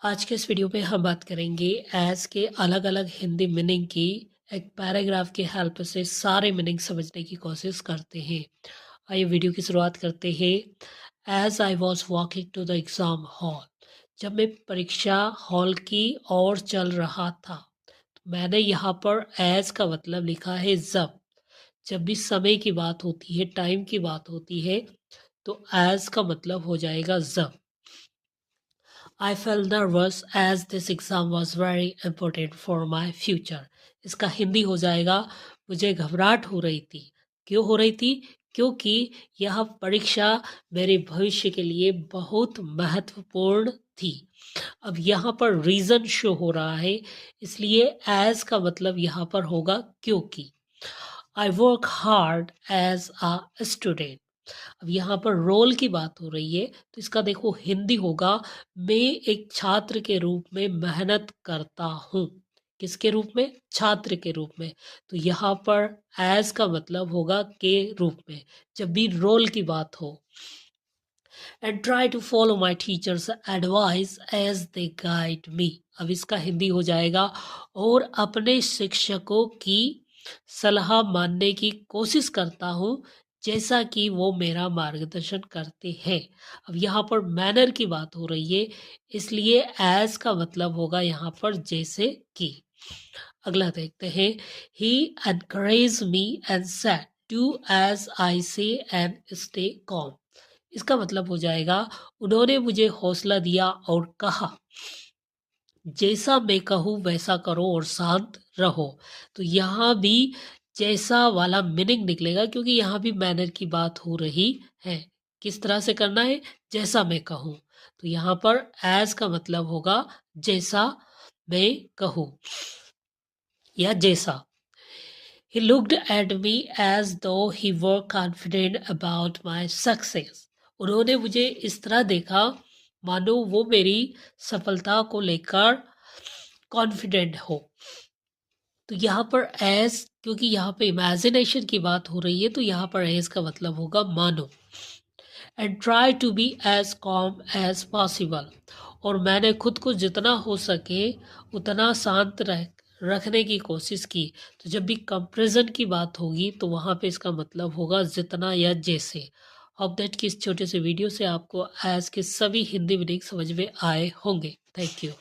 आज के इस वीडियो में हम बात करेंगे एज के अलग अलग हिंदी मीनिंग की। एक पैराग्राफ की हेल्प से सारे मीनिंग समझने की कोशिश करते हैं। आइए वीडियो की शुरुआत करते हैं। As I was walking to the exam hall, जब मैं परीक्षा हॉल की ओर चल रहा था। तो मैंने यहाँ पर एज का मतलब लिखा है जब भी समय की बात होती है, टाइम की बात होती है, तो एज का मतलब हो जाएगा जब। I felt nervous as this exam was very important for my future. इसका हिंदी हो जाएगा, मुझे घबराहट हो रही थी। क्यों हो रही थी? क्योंकि यह परीक्षा मेरे भविष्य के लिए बहुत महत्वपूर्ण थी। अब यहाँ पर रीज़न शो हो रहा है, इसलिए एज का मतलब यहाँ पर होगा क्योंकि। I work hard as a student. अब यहाँ पर रोल की बात हो रही है, तो इसका देखो हिंदी होगा, मैं एक छात्र के रूप में मेहनत करता हूँ। किसके रूप में? छात्र के रूप में। तो यहाँ पर एज का मतलब होगा के रूप में, जब भी रोल की बात हो। And try to follow my teachers advice as they guide me. अब इसका हिंदी हो जाएगा, और अपने शिक्षकों की सलाह मानने की कोशिश करता हूँ जैसा कि वो मेरा मार्गदर्शन करते हैं। अब यहाँ पर मैनर की बात हो रही है, इसलिए एज का मतलब होगा यहाँ पर जैसे कि। अगला देखते हैं। He encourage me and said do as I say and stay com. इसका मतलब हो जाएगा, उन्होंने मुझे हौसला दिया और कहा जैसा मैं कहूँ वैसा करो और शांत रहो। तो यहाँ भी जैसा वाला मीनिंग निकलेगा, क्योंकि यहाँ भी मैनर की बात हो रही है। किस तरह से करना है? जैसा मैं कहूँ। तो यहाँ पर एज का मतलब होगा जैसा मैं कहूँ या जैसा। He looked at me as though he were confident about my success. उन्होंने मुझे इस तरह देखा मानो वो मेरी सफलता को लेकर कॉन्फिडेंट हो। तो यहाँ पर एज, क्योंकि यहाँ पे इमेजिनेशन की बात हो रही है, तो यहाँ पर एज का मतलब होगा मानो। And try to be as calm as possible. और मैंने खुद को जितना हो सके उतना शांत रखने की कोशिश की। तो जब भी कंपैरिजन की बात होगी, तो वहाँ पे इसका मतलब होगा जितना या जैसे। होप दैट कि इस छोटे से वीडियो से आपको एज के सभी हिंदी मीनिंग समझ में आए होंगे। Thank you.